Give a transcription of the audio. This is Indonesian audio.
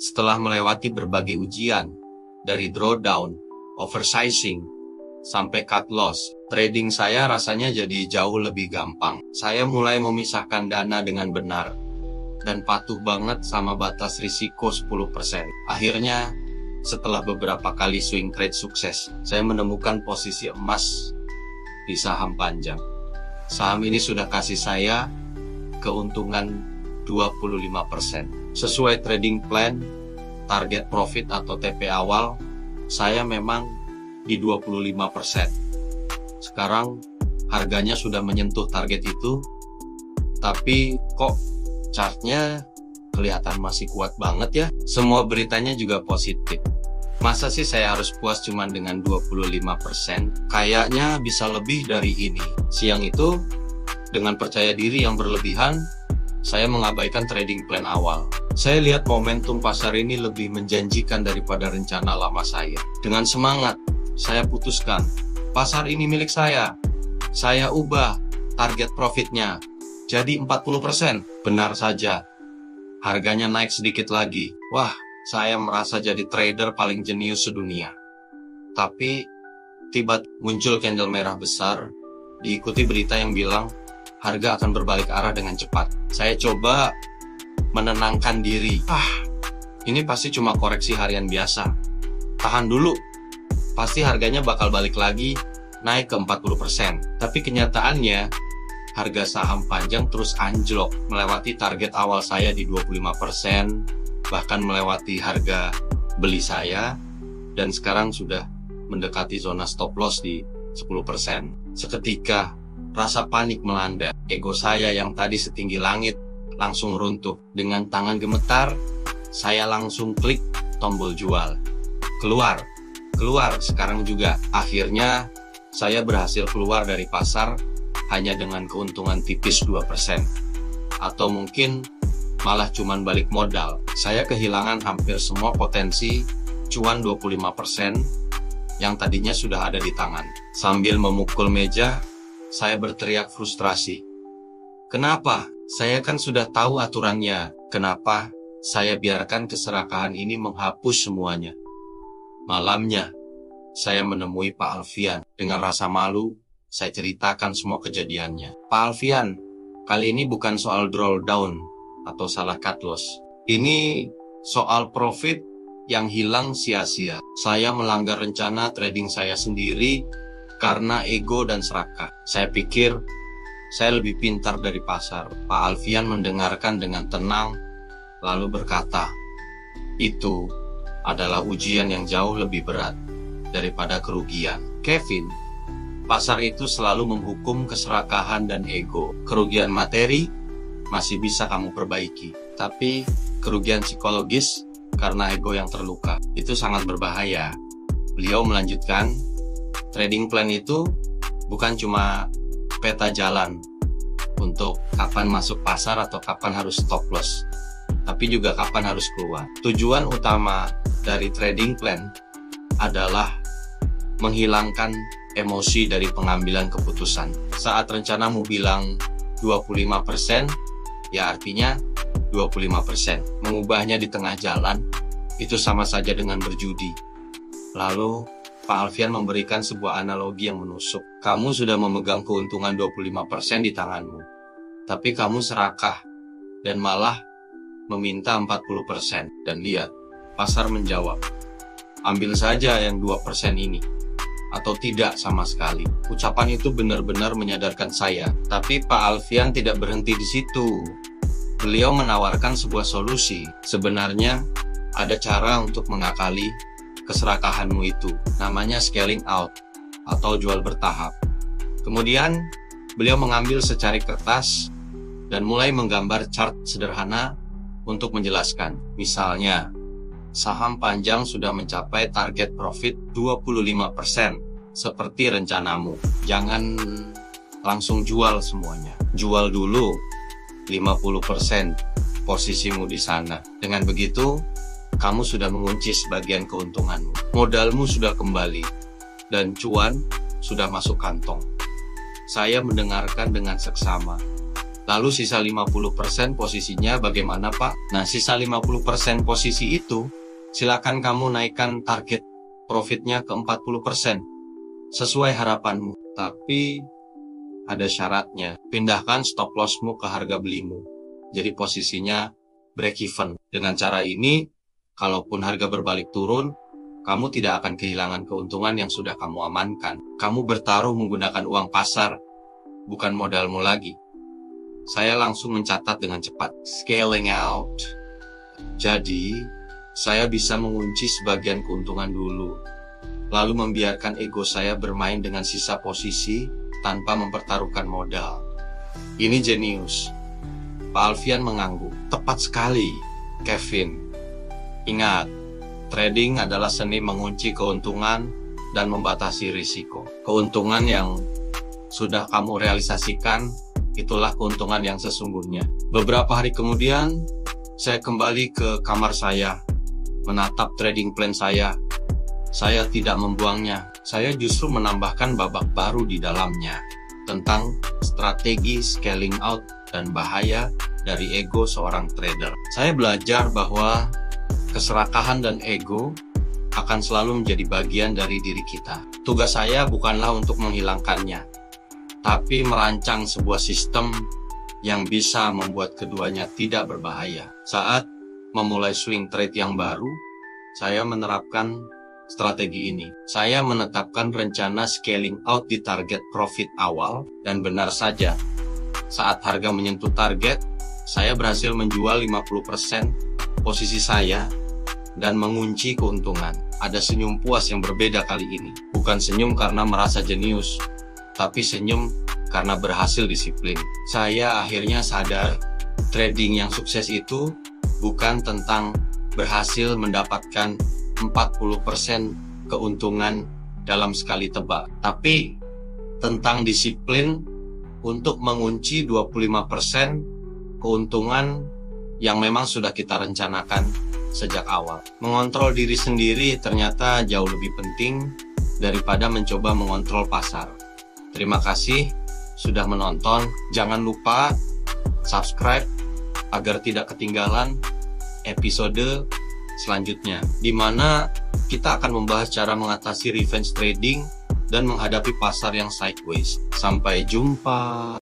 Setelah melewati berbagai ujian, dari drawdown, oversizing, sampai cut loss, trading saya rasanya jadi jauh lebih gampang. Saya mulai memisahkan dana dengan benar, dan patuh banget sama batas risiko 10%. Akhirnya, setelah beberapa kali swing trade sukses, saya menemukan posisi emas di saham panjang. Saham ini sudah kasih saya keuntungan 25%. Sesuai trading plan, target profit atau TP awal, saya memang di 25%. Sekarang harganya sudah menyentuh target itu, tapi kok chartnya kelihatan masih kuat banget ya. Semua beritanya juga positif. Masa sih saya harus puas cuma dengan 25%? Kayaknya bisa lebih dari ini. Siang itu, dengan percaya diri yang berlebihan, saya mengabaikan trading plan awal. Saya lihat momentum pasar ini lebih menjanjikan daripada rencana lama saya. Dengan semangat, saya putuskan, pasar ini milik saya. Saya ubah target profitnya jadi 40%. Benar saja, harganya naik sedikit lagi. Wah, saya merasa jadi trader paling jenius sedunia. Tapi, tiba-tiba muncul candle merah besar, diikuti berita yang bilang, harga akan berbalik arah dengan cepat. Saya coba menenangkan diri. Ini pasti cuma koreksi harian biasa. Tahan dulu. Pasti harganya bakal balik lagi, naik ke 40%. Tapi kenyataannya, harga saham panjang terus anjlok, melewati target awal saya di 25%, bahkan melewati harga beli saya, dan sekarang sudah mendekati zona stop loss di 10%. Seketika, rasa panik melanda. Ego saya yang tadi setinggi langit langsung runtuh. Dengan tangan gemetar, saya langsung klik tombol jual. Keluar sekarang juga. Akhirnya, saya berhasil keluar dari pasar hanya dengan keuntungan tipis 2%. Atau mungkin malah cuman balik modal. Saya kehilangan hampir semua potensi cuan 25% yang tadinya sudah ada di tangan. Sambil memukul meja, saya berteriak frustrasi. Kenapa? Saya kan sudah tahu aturannya. Kenapa saya biarkan keserakahan ini menghapus semuanya? Malamnya, saya menemui Pak Alfian. Dengan rasa malu, saya ceritakan semua kejadiannya. Pak Alfian, kali ini bukan soal drawdown atau salah cut loss. Ini soal profit yang hilang sia-sia. Saya melanggar rencana trading saya sendiri karena ego dan serakah. Saya pikir saya lebih pintar dari pasar. Pak Alfian mendengarkan dengan tenang, lalu berkata, itu adalah ujian yang jauh lebih berat daripada kerugian. Kevin, pasar itu selalu menghukum keserakahan dan ego. Kerugian materi masih bisa kamu perbaiki, tapi kerugian psikologis karena ego yang terluka, itu sangat berbahaya. Beliau melanjutkan, trading plan itu bukan cuma peta jalan untuk kapan masuk pasar atau kapan harus stop loss, tapi juga kapan harus keluar. Tujuan utama dari trading plan adalah menghilangkan emosi dari pengambilan keputusan. Saat rencanamu bilang 25%, ya artinya 25%. Mengubahnya di tengah jalan, itu sama saja dengan berjudi. Lalu, Pak Alfian memberikan sebuah analogi yang menusuk. Kamu sudah memegang keuntungan 25% di tanganmu, tapi kamu serakah dan malah meminta 40%. Dan lihat, pasar menjawab, ambil saja yang 2% ini, atau tidak sama sekali. Ucapan itu benar-benar menyadarkan saya. Tapi Pak Alfian tidak berhenti di situ. Beliau menawarkan sebuah solusi. Sebenarnya, ada cara untuk mengakali keserakahanmu itu. Namanya scaling out, atau jual bertahap. Kemudian, beliau mengambil secari kertas dan mulai menggambar chart sederhana untuk menjelaskan. Misalnya, saham panjang sudah mencapai target profit 25%, seperti rencanamu. Jangan langsung jual semuanya. Jual dulu 50% posisimu di sana. Dengan begitu, kamu sudah mengunci sebagian keuntunganmu. Modalmu sudah kembali, dan cuan sudah masuk kantong. Saya mendengarkan dengan seksama. Lalu sisa 50% posisinya bagaimana Pak? Nah, sisa 50% posisi itu, silakan kamu naikkan target profitnya ke 40%, sesuai harapanmu. Tapi, ada syaratnya. Pindahkan stop lossmu ke harga belimu. Jadi posisinya break even. Dengan cara ini, kalaupun harga berbalik turun, kamu tidak akan kehilangan keuntungan yang sudah kamu amankan. Kamu bertaruh menggunakan uang pasar, bukan modalmu lagi. Saya langsung mencatat dengan cepat. Scaling out. Jadi, saya bisa mengunci sebagian keuntungan dulu, lalu membiarkan ego saya bermain dengan sisa posisi tanpa mempertaruhkan modal. Ini jenius. Pak Alfian mengangguk. Tepat sekali, Kevin. Ingat, trading adalah seni mengunci keuntungan dan membatasi risiko. Keuntungan yang sudah kamu realisasikan, itulah keuntungan yang sesungguhnya. Beberapa hari kemudian, saya kembali ke kamar saya, menatap trading plan saya. Saya tidak membuangnya, saya justru menambahkan babak baru di dalamnya, tentang strategi scaling out dan bahaya dari ego seorang trader. Saya belajar bahwa keserakahan dan ego akan selalu menjadi bagian dari diri kita. Tugas saya bukanlah untuk menghilangkannya, tapi merancang sebuah sistem yang bisa membuat keduanya tidak berbahaya. Saat memulai swing trade yang baru, saya menerapkan strategi ini. Saya menetapkan rencana scaling out di target profit awal, dan benar saja, saat harga menyentuh target, saya berhasil menjual 50% posisi saya dan mengunci keuntungan. Ada senyum puas yang berbeda kali ini. Bukan senyum karena merasa jenius, tapi senyum karena berhasil disiplin. Saya akhirnya sadar, trading yang sukses itu bukan tentang berhasil mendapatkan 40% keuntungan dalam sekali tebak, tapi tentang disiplin untuk mengunci 25% keuntungan yang memang sudah kita rencanakan sejak awal. Mengontrol diri sendiri ternyata jauh lebih penting daripada mencoba mengontrol pasar. Terima kasih sudah menonton. Jangan lupa subscribe agar tidak ketinggalan episode selanjutnya, di mana kita akan membahas cara mengatasi revenge trading dan menghadapi pasar yang sideways. Sampai jumpa.